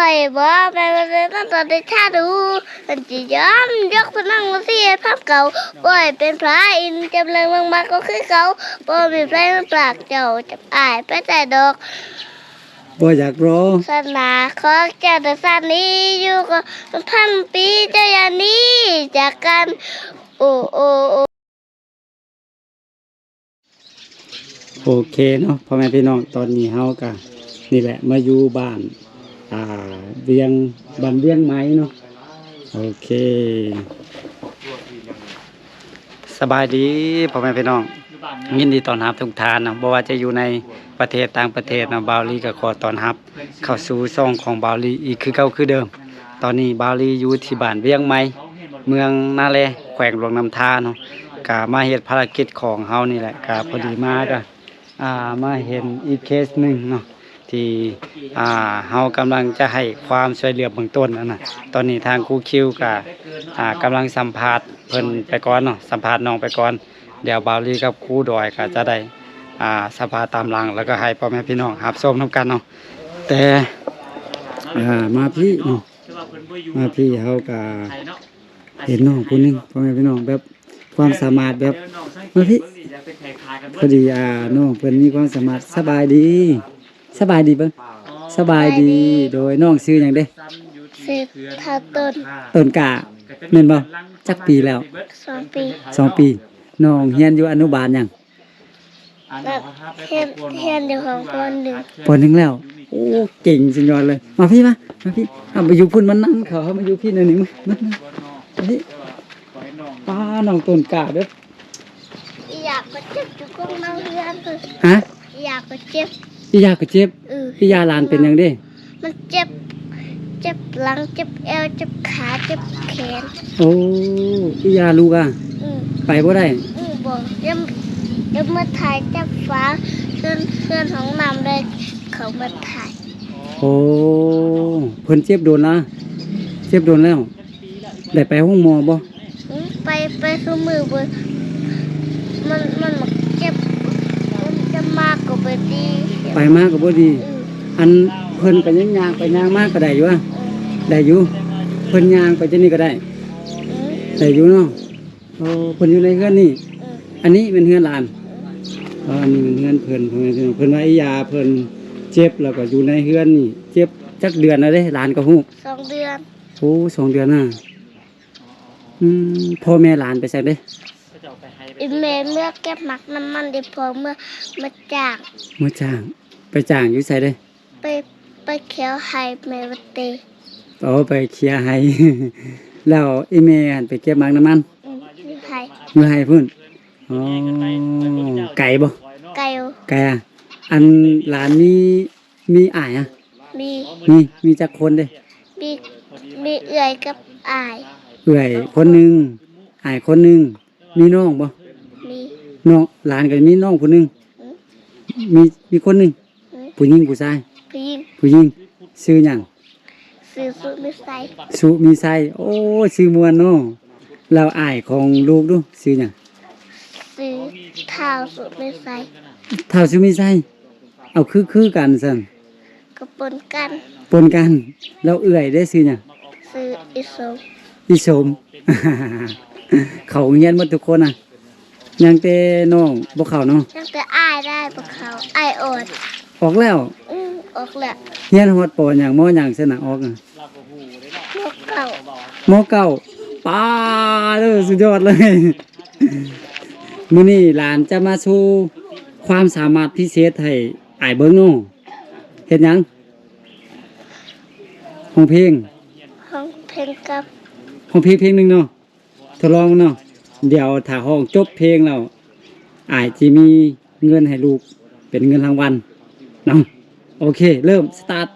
อยบ่แม่เลยต้องตอนได้ท่าดูมันจะย้อมยกพนังมาสิภาพเก่าบ่อยเป็นพระอินจำเริงมากก็คือเขาบ่มีไฟมันปากเจ้าจับอายไปแต่ดอกบ่อยากร้องศาสนาของเจ้าแต่ศาสนี้อยู่ก็พันปีเจ้าอย่างนี้จากกันโอ้โอ้โอ้โอเคเนาะพ่อแม่พี่น้องตอนนี้เฮาก็นี่แหละมาอยู่บ้านเวียงบ้านเวียงไม้เนาะโอเคสบายดีพ่อแม่พี่น้องยินดีต้อนรับทุกท่านนะบ่ว่าจะอยู่ในประเทศต่างประเทศนะบาวลีก็ขอต้อนรับเข้าสู่ช่องของบาวลีอีกคือเก่าคือเดิมตอนนี้บาวลีอยู่ที่บ้านเวียงไม้เมืองนาแลแขวงหลวงน้ำทาเนาะก็มาเฮ็ดภารกิจของเฮานี่แหละก็พอดีมาก็มาเห็นอีกเคสหนึ่งเนาะที่เฮากำลังจะให้ความช่วยเหลือเบื้องต้นนะตอนนี้ทางครูคิวก็กำลังสัมภาษณ์เพิ่นไปก่อนเนาะสัมภาษณ์น้องไปก่อนเดี๋ยวบาวลีกับครูดอยก็จะได้สัมภาษณ์ตามหลังแล้วก็ให้พ่อแม่พี่น้องรับชมนำกันเนาะแต่มาพี่เนาะมาพี่เฮาก็เห็นน้องคนนึงพ่อแม่พี่น้องแบบความสามารถแบบมาพี่พอดีน้องเพิ่นมีความสามารถสบายดีสบายดีเบิ่งสบายดีโดยน้องชื่อหยังเด้ชื่อทาต้นต้นกะแม่นบ่จักปีแล้ว2 ปี2 ปีน้องเรียนอยู่อนุบาลหยังเรียนอยู่ของป .1 แล้วโอ้เก่งสุดยอดเลยมาพี่มาพี่มาอยู่พุ่นมันนั่งเขามาอยู่พี่หน่อยนึงมาพี่ป้าน้องต้นกะเด้ออยากก็เจ็บอยู่กงน้ำเรียนฮะอยากก็เจ็บอียาก็เจ็บอียาหลานเป็นหยังเด้มันเจ็บหลังเจ็บเอวเจ็บขาเจ็บแขนโอ้อียาลูกไปบ่ได้บอกยังมาถ่ายจับฟ้าเพื่อนของนำเลยเขามาถ่ายโอ้เพิ่นเจ็บโดนละเจ็บโดนแล้วได้ไปห้องหมอบ่ไปคือมือบ่มันเจ็บมันจะมากกว่าบ่ดีไปมากก็บ่ดีอันเพิ่นก็ยังย่างไปย่างมากก็ได้อยู่ได้อยู่เพิ่นย่างไปจังนี้ก็ได้ได้อยู่เนาะโอ้เพิ่นอยู่ในเฮือนนี่อันนี้เป็นเฮือนหลานอันนี้เป็นเฮือนเพิ่นว่าอียาเพิ่นเจ็บแล้วก็อยู่ในเฮือนนี่เจ็บจักเดือนแล้วเด้หลานก็ฮู้2 เดือนโอ้2 เดือนน่ะพ่อแม่หลานไปไสเด้แม่เมื่อเก็บหมักน้ำมันได้พอเมื่อมาจ้างไปจ้างอยู่ไสเด้ไปเขียวไห้แม่วัดเตไปเคลียร์ให้แล้วอีแม่หันไปเก็บหมากน้ำมันอยู่ไห้พุ่นอ๋อไก่บ่ไก่อันหลานมีอ้ายมีจักคนเด้มีเอื้อยกับอ้ายเอื้อยคนนึงอ้ายคนนึงมีน้องบ่มีน้องหลานก็มีน้องคนนึงมีคนนึงผู้หญิงผู้ชายผู้หญิงชื่อหยังชื่อสุมีไสโอ้ชื่อม่วนเนาะแล้วอ้ายของลูกดูชื่อหยังชื่อท้าวสุมีไสท้าวสุมีไสเอาคือกันซั่นก็ปนกัน แล้วเอื้อยได้ชื่อหยังชื่ออีสม เขาเรียนหมดทุกคนยังแต่น้องบ่เข้าเนาะยังแต่อ้ายได้บ่เข้าอ้ายออกแล้วออกแล้วเรียนฮอดป.หยังม.หยังซั่นน่ะออกม.9ป้าเด้อสุดยอดเลย มื้อนี้หลานจะมาโชว์ความสามารถพิเศษให้อ้ายเบิ่งเนาะเฮ็ดหยังร้องเพลงกับร้องเพลงนึงเนาะทดลองเนาะเดี๋ยวถ้าร้องจบเพลงแล้วอ้ายสิมีเงินให้ลูกเป็นเงินรางวัลเนาะโอเคเริ่มสตาร์ท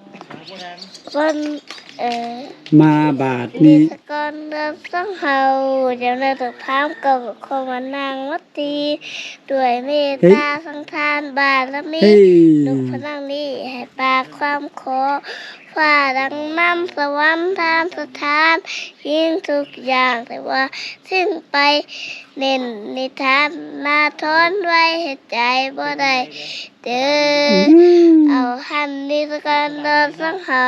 มาบาทนี้ก่อนเริ่มต้องเฮาเดี๋ยวเราต้องพามกับคนมานั่งวัดตีด้วยเมตตาสังทานบารมีลูกพนังนี้ให้ปากความขอ ฝ่าดังน้ำสวรรค์ทานสถานยิ่งทุกอย่างแต่ว่าสิ้นไปเน้นนิทานนาทอนไว้ให้ใจบ่ได้เด้อเอาหันนิสกันนอนสังเฮา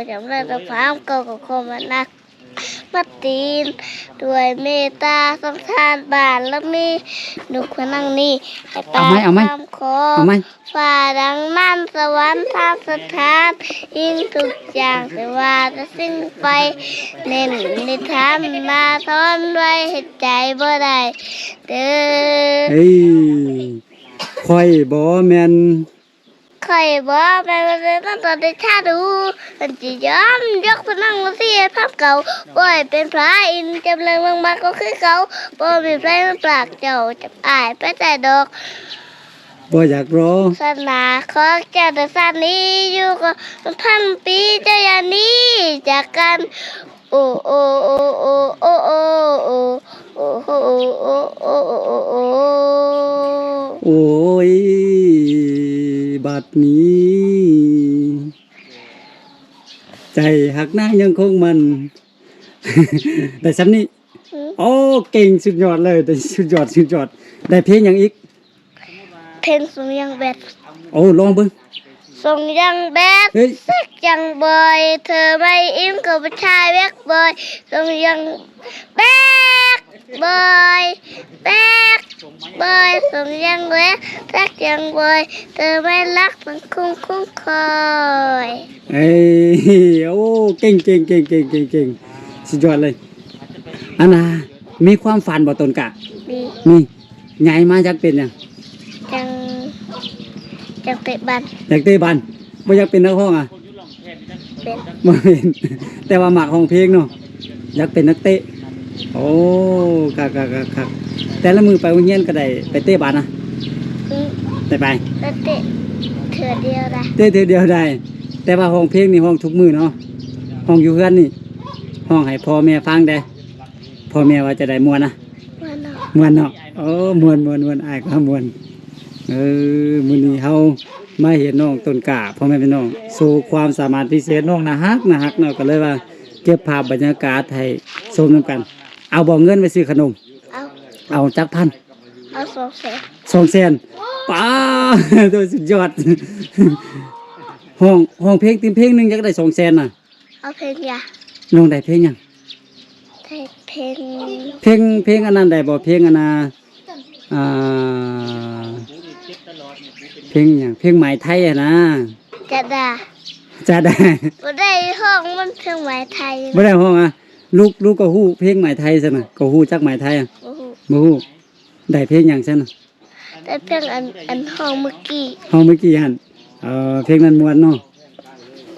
จำเริญพามเก่ากับคมนักมาตีนด้วยเมตตาสงสารบ้านแล้วมีนุกพนังนี่ให้ตามความขอฝ่าดังน้ำสวรรค์ทางสถานยิ่งทุกอย่างแต่ว่าจะสิ้นไปเน้นนิทานมาทอนไว้ให้ใจบ่ได้เด้อ เอ้ยค่อยบ่แม่น เคยบอกแม่ว่าจะต้องตอนได้ชาดูมันจะย้อมยกพนังมาเสียภาพเก่าบ่อยเป็นพระอินทร์จำเริญมากๆก็คือเขาบ่มีไฟมันปรากเจ้าจับอายไปแต่ดอก บ่อยากรอ ศาสนาของเจ้าแต่ศาสนี้อยู่ก็พันปีเจ้าอย่างนี้จากกันโอ้โอ้โอ้โอ้โอ้โอ้โอ้โอ้โอ้โอ้โอ้โอ้โอ้โอ้ โอ้ยบัดนี้ ใจหักนางยังคงมัน แต่ซ้ำนี้โอ้เก่งสุดยอดเลยแต่สุดยอดได้เพลงหยังอีก เพลงสงยังแบด โอ้ลองเบิ่ง ส่งยังแบด เฮ้ย สักยังบอยเธอไม่อิ่มกับผู้ชายแบกบอยส่งยังแบกบอยแบกบอยส่งยังแบกสักยังบอยเธอไม่รักมันคุ้มคอย เอ้ยโอ้เก่งสุดยอดเลยอันน่ะมีความฝันบ่ตนกะ ดี นี่ใหญ่มาจากเป็นหยัง จังจังเตะบัน อยากเตะบอลบ่อยากเป็นนักร้องอ่ะ เป็น บ่เป็น แต่ว่ามักร้องเพลงเนาะอยากเป็นนักเตะโอ้คักแต่ละมือไปโรงเรียนก็ได้ไปเตะบอลนะ อืม ได้ไป แล้วเตะเถื่อเดียวได้ เตะเดียวได้ แต่ว่าห้องเพลงนี่ห้องทุกมื้อเนาะห้องอยู่เฮือนนี่ห้องให้พ่อแม่ฟังได้พ่อแม่ว่าจะได้ม่วนนะ ว่าเนาะ ม่วนเนาะโอ้ม่วนอ้ายก็ม่วนมื้อนี้เฮามาเห็นน้องต้นกล้าพ่อแม่พี่น้องโชว์ความสามารถพิเศษน้องน่าฮักเนาะก็เลยว่าเก็บภาพบรรยากาศให้ชมนํกัน เอาบ่เงินไปซื้อขนม เอา เอาจักพัน เอา200,000 ป้า ตัวสุดยอด ห้องเพลงติมเพลงหนึงอยากได้200,000น่ะ เอาเพลงยา น้องได้เพลงหยัง เพลง เพลงอันนั้นได้บ่เพลงอันน่ะอ่าเพลงหยังเพลงไหมไทยอะนะ จะด่า จะได้ บ่ได้ห้องมันเพลงไหมไทย บ่ได้ห้องอ่ะลูกก็ฮู้เพลงไหมไทยซั่นน่ะก็ฮู้จักไหมไทยอ่ะ โอ้โห บ่ฮู้ได้เพลงหยังซั่นน่ะ แต่เพลงอันห้องเมื่อกี้ เฮาเมื่อกี้หั่นเพลงนั้นม่วนเนาะ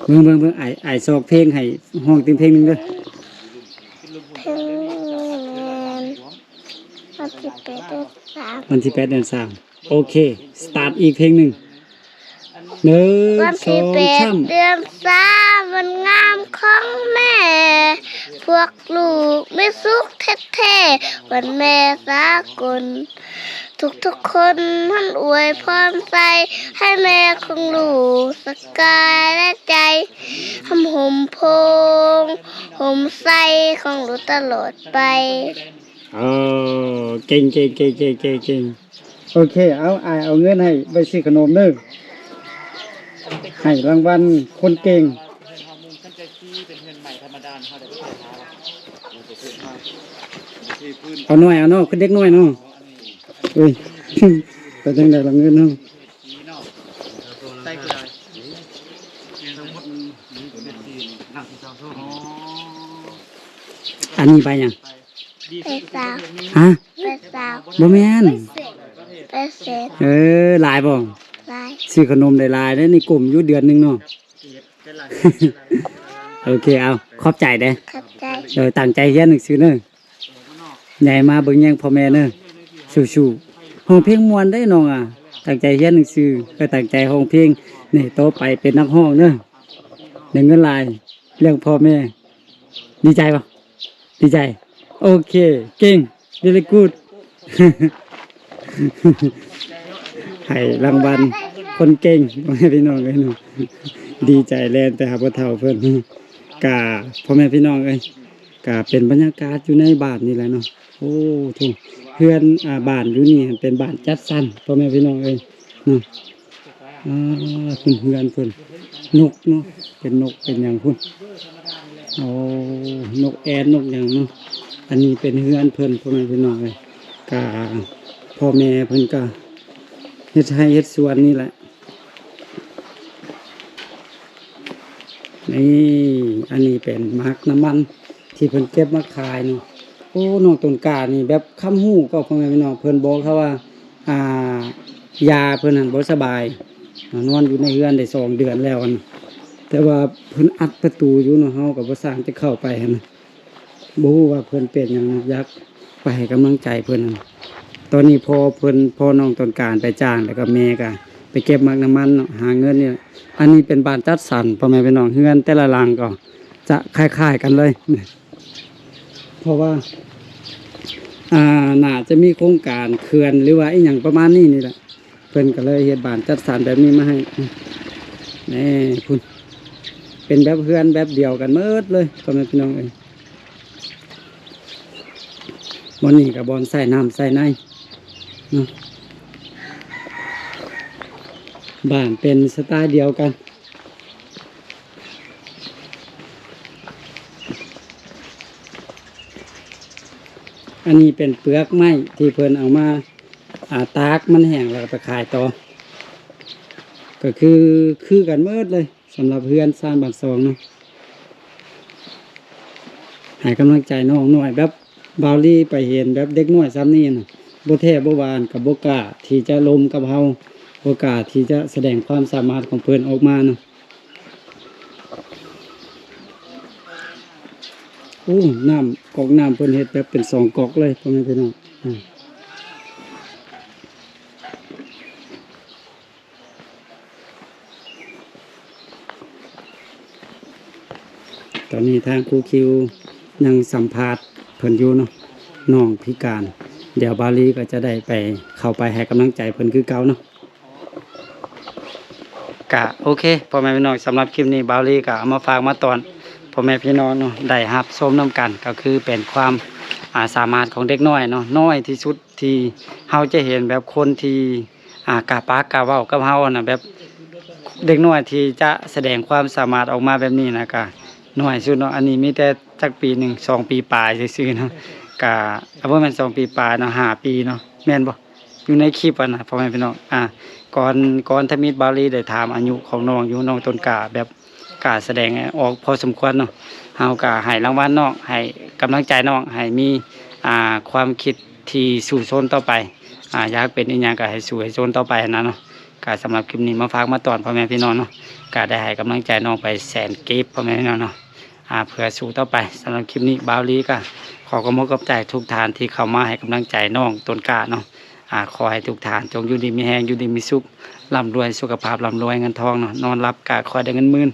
เบิ่งอ้ายซอกเพลงให้ห้องติมเพลงหนึงเด้อ เพลงมันสิบแปดเดือนสาม วันที่8 เดือน 3โอเคสตาร์ทอีกเพลงหนึง1 วันที่แปด 2 เดือนสามวันงามของแม่ พวกลูกไม่สุขแท้ๆวันแม่สากลทุกคนท่านอวยพรใส่ให้แม่ของลูกสกายและใจห่มโพงห่มใส่ของลูกตลอดไป เก่งโอเคเอาอ้ายเอาเงินให้ไปซื้อขนมเด้อให้รางวัลคนเก่งเอาหน่อยคือเด็กน้อยเนาะเอ้ย ไปจังได๋ละเงินเนาะอันนี้ไปหยัง ไปสาว ฮะ ไปสาว บ่แม่น ไปเสร็จ หลายบ่ ลาย ซื้อขนมได้หลายเด้อในกลุ่มอยู่เดือนหนึงเนาะ โอเคเอาขอบใจเด้อ ขับใจ ตั้งใจเรียนหนังสือเด้อใหญ่มาเบิ่งแย่งพ่อแม่เด้อสู้ๆห้องเพลงม่วนได้น้องอ่ะตั้งใจเรียนหนังสือก็ตั้งใจห้องเพลงนี่โตไปเป็นนักร้องเด้อได้เงินหลายเลี้ยงพ่อแม่ดีใจบ่ดีใจโอเคเก่ง very good ให้รางวัลคนเก่งให้พี่น้องเลยเนาะ ดีใจแล่นแต่หาบ่เฒ่าเพิ่นกะพ่อแม่พี่น้องเอ้ยกะเป็นบรรยากาศอยู่ในบ้านนี่แหละเนาะโอ้โธ่เพื่อนบ้านอยู่นี่เป็นบ้านจัดสรรพ่อแม่พี่น้องเอ้ยเนาะเพิ่นเฮือนเพิ่นนกเนาะเป็นนกเป็นหยังพุ่นโอ้นกแอ่นนกหยังเนาะอันนี้เป็นเฮือนเพิ่นพ่อแม่พี่น้องเอ้ยกะพ่อแม่เพิ่นก็เฮ็ดให้เฮ็ดสวนนี่แหละนี่อันนี้เป็นมักน้ำมันที่เพิ่นเก็บมาขายเนาะโอ้น้องต้นกล้านี่แบบคำฮู้ก็พ่อแม่พี่น้องเพิ่นบอกเขาว่ายาเพิ่นนั่นบ่สบายนอนอยู่ในเรือนได้2 เดือนแล้วอันแต่ว่าเพิ่นอัดประตูอยู่เนาะเฮาก็บ่สร้างจะเข้าไปหั่นน่ะบ่ฮู้ว่าเพิ่นเป็นหยังอยากไปให้กำลังใจเพิ่นนั่นตอนนี้พอน้องต้นกล้าไปจ้างแล้วก็แม่ก็ไปเก็บมักน้ำมันเนาะหาเงินนี่อันนี้เป็นบ้านจัดสรรพ่อแม่พี่น้องเฮือนแต่ละหลังก็จะคล้ายๆกันเลยเพราะว่าน่าจะมีโครงการเขื่อนหรือว่าอีหยังประมาณนี้นี่แหละเพิ่นก็เลยเฮ็ดบ้านจัดสรรแบบนี้มาให้นี่พุ่นเป็นแบบเฮือนแบบเดียวกันหมดเลยพ่อแม่พี่น้องเอ้ยบ่อนนี้ก็บ่อนใส่น้ำใส่ในเนาะบ้านเป็นสไตล์เดียวกันอันนี้เป็นเปลือกไม้ที่เพิ่นเอามาตากมันแห้งแล้วก็ไปขายต่อก็คือกันเมิดเลยสำหรับเพื่อนสร้างบ้านซองเนาะให้กำลังใจน้องหน่อยแบบบาวลี่ไปเห็นแบบเด็กน้อยซ้ำนี่น่ะบ่แท้บ่หวานกับบ่กล้าที่จะลมกับเฮาบ่กล้าที่จะแสดงความสามารถของเพิ่นออกมาเนาะโอ้น้ำก๊อกน้ำเพิ่นเฮ็ดแบบเป็น2 ก๊อกเลยพ่อแม่พี่น้องตอนนี้ทางครูคิวยังสัมภาษณ์เพิ่นอยู่เนาะน้องพิการเดี๋ยวบาลีก็จะได้ไปเข้าไปให้กำลังใจเพิ่นคือเก่าเนาะกะโอเคพ่อแม่พี่น้องสำหรับคลิปนี้บาลีก็เอามาฝากมาตอนพ่อแม่พี่น้องเนาะได้รับชมน้ำกันก็คือเป็นความสามารถของเด็กน้อยเนาะน้อยที่สุดที่เฮาจะเห็นแบบคนที่กะปากกะเว้ากับเฮาน่ะแบบเด็กน้อยที่จะแสดงความสามารถออกมาแบบนี้นะกะน้อยสุดเนาะอันนี้มีแต่จักปี1 2 ปีปลายซื่อๆเนาะกะบ่แม่น2 ปีปลายเนาะ5 ปีเนาะแม่นบ่อยู่ในคลิปอ่ะนะพ่อแม่พี่น้องก่อนทมิตรบาลีได้ถามอายุของน้องอยู่น้องต้นกล้าแบบกล้าแสดงออกพอสมควรเนาะเฮาก็ให้รางวัลน้องให้กำลังใจน้องให้มีความคิดที่สู่ชนต่อไปอยากเป็นอีหยังก็ให้สู่ให้ชนต่อไปนะเนาะก็สำหรับคลิปนี้มาฝากมาตอนพ่อแม่พี่น้องเนาะก็ได้ให้กำลังใจน้องไป100,000 กิฟต์พ่อแม่พี่น้องเนาะเพื่อสู่ต่อไปสำหรับคลิปนี้บาลีก็ขอกำลังใจทุกท่านที่เข้ามาให้กำลังใจน้องต้นกล้าเนาะขอให้ทุกท่านจงอยู่ดีมีแรงอยู่ดีมีสุขร่ำรวยสุขภาพร่ำรวยเงินทองเนาะนอนรับกะขอได้เงินหมื่น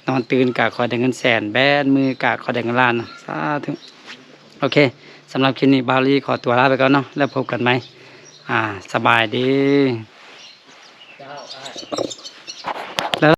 นอนตื่นกะขอได้เงินแสนแบนมือกะขอได้เงินล้านเนาะสาธุโอเคสำหรับคลิปนี้บาลีขอตัวลาไปก่อนเนาะแล้วพบกันไหมสบายดี